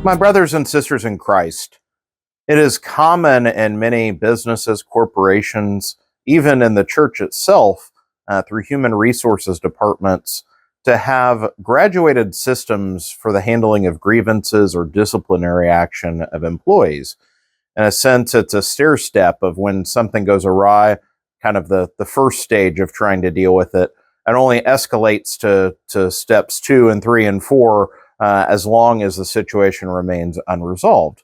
My brothers and sisters in Christ, it is common in many businesses, corporations, even in the church itself, through human resources departments, to have graduated systems for the handling of grievances or disciplinary action of employees. In a sense, it's a stair step of when something goes awry, kind of the first stage of trying to deal with it. It only escalates to steps 2 and 3 and 4 as long as the situation remains unresolved.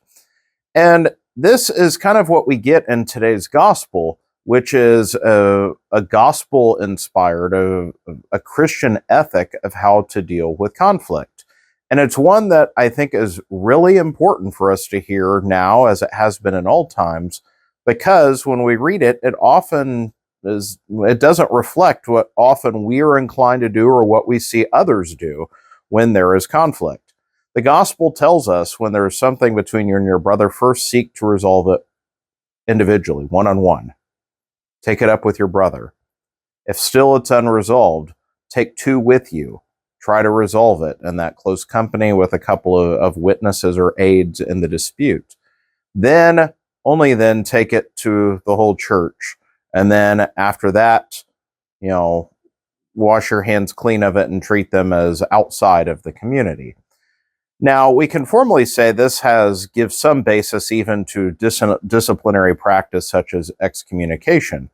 And this is kind of what we get in today's gospel, which is a gospel-inspired, a Christian ethic of how to deal with conflict. And it's one that I think is really important for us to hear now, as it has been in all times, because when we read it, it doesn't reflect what often we are inclined to do or what we see others do when there is conflict. The gospel tells us when there is something between you and your brother, first seek to resolve it individually, one-on-one. Take it up with your brother. If still it's unresolved, take 2 with you. Try to resolve it in that close company with a couple of witnesses or aides in the dispute. Then, only then, take it to the whole church. And then after that, wash your hands clean of it and treat them as outside of the community. Now, we can formally say this gives some basis even to disciplinary practice such as excommunication.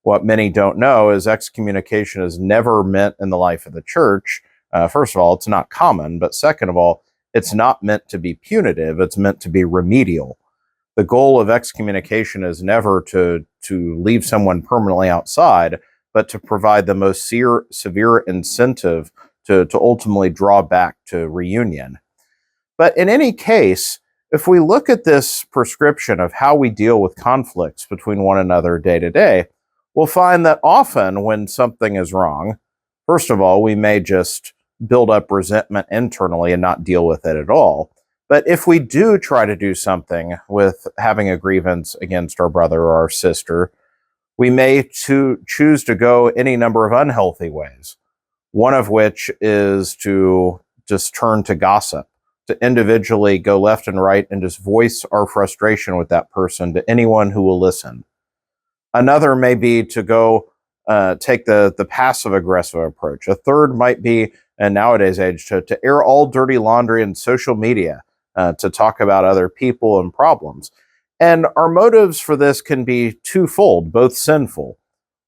What many don't know is excommunication is never meant in the life of the church. First of all, it's not common, but second of all, it's not meant to be punitive, it's meant to be remedial. The goal of excommunication is never to leave someone permanently outside, but to provide the most severe incentive to ultimately draw back to reunion. But in any case, if we look at this prescription of how we deal with conflicts between one another day to day, we'll find that often when something is wrong, first of all, we may just build up resentment internally and not deal with it at all. But if we do try to do something with having a grievance against our brother or our sister, we may choose to go any number of unhealthy ways, one of which is to just turn to gossip, to individually go left and right and just voice our frustration with that person to anyone who will listen. Another may be to go take the passive-aggressive approach. A third might be, in nowadays age, to air all dirty laundry in social media, to talk about other people and problems. And our motives for this can be twofold, both sinful.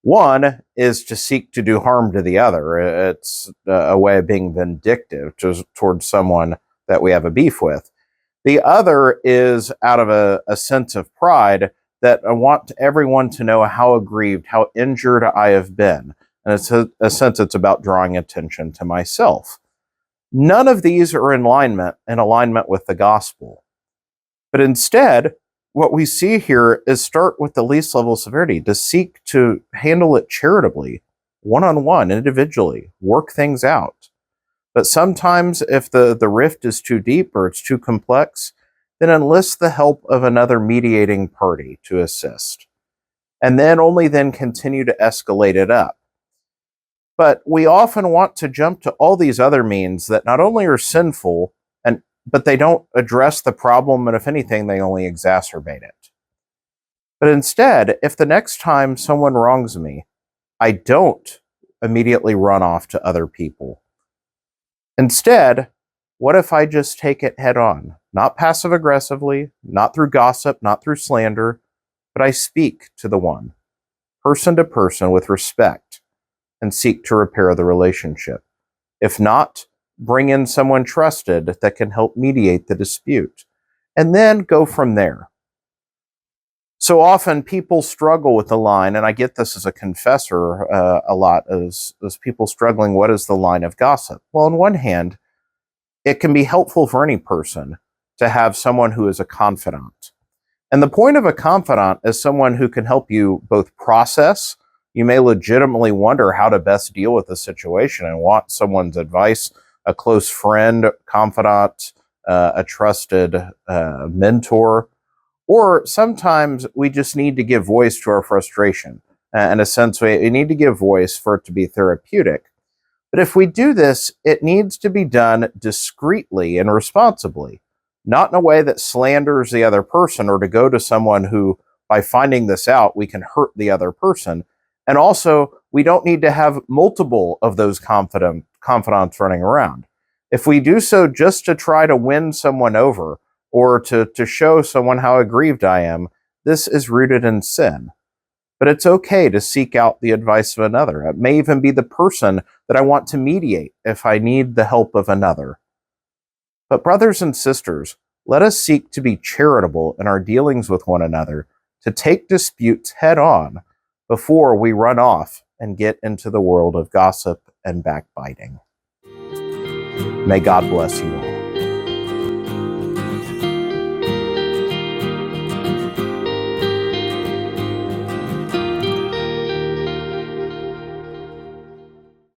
One is to seek to do harm to the other. It's a way of being vindictive towards someone that we have a beef with. The other is out of a sense of pride that I want everyone to know how aggrieved, how injured I have been. And it's a sense it's about drawing attention to myself. None of these are in alignment with the gospel. But instead, what we see here is start with the least level of severity, to seek to handle it charitably, one-on-one, individually, work things out. But sometimes if the rift is too deep or it's too complex, then enlist the help of another mediating party to assist. And then only then continue to escalate it up. But we often want to jump to all these other means that not only are sinful, but they don't address the problem, and if anything, they only exacerbate it. But instead, if the next time someone wrongs me, I don't immediately run off to other people. Instead, what if I just take it head on? Not passive-aggressively, not through gossip, not through slander, but I speak to the one, person to person with respect, and seek to repair the relationship. If not, bring in someone trusted that can help mediate the dispute, and then go from there. So often people struggle with the line, and I get this as a confessor a lot, as people struggling, what is the line of gossip? Well, on one hand, it can be helpful for any person to have someone who is a confidant. And the point of a confidant is someone who can help you both process. You may legitimately wonder how to best deal with the situation and want someone's advice, a close friend, confidant, a trusted mentor. Or sometimes we just need to give voice to our frustration. In a sense, we need to give voice for it to be therapeutic. But if we do this, it needs to be done discreetly and responsibly. not in a way that slanders the other person or to go to someone who, by finding this out, we can hurt the other person. And also, we don't need to have multiple of those confidants running around. If we do so just to try to win someone over or to show someone how aggrieved I am, this is rooted in sin. But it's okay to seek out the advice of another. It may even be the person that I want to mediate if I need the help of another. But brothers and sisters, let us seek to be charitable in our dealings with one another, to take disputes head on before we run off and get into the world of gossip and backbiting. May God bless you all.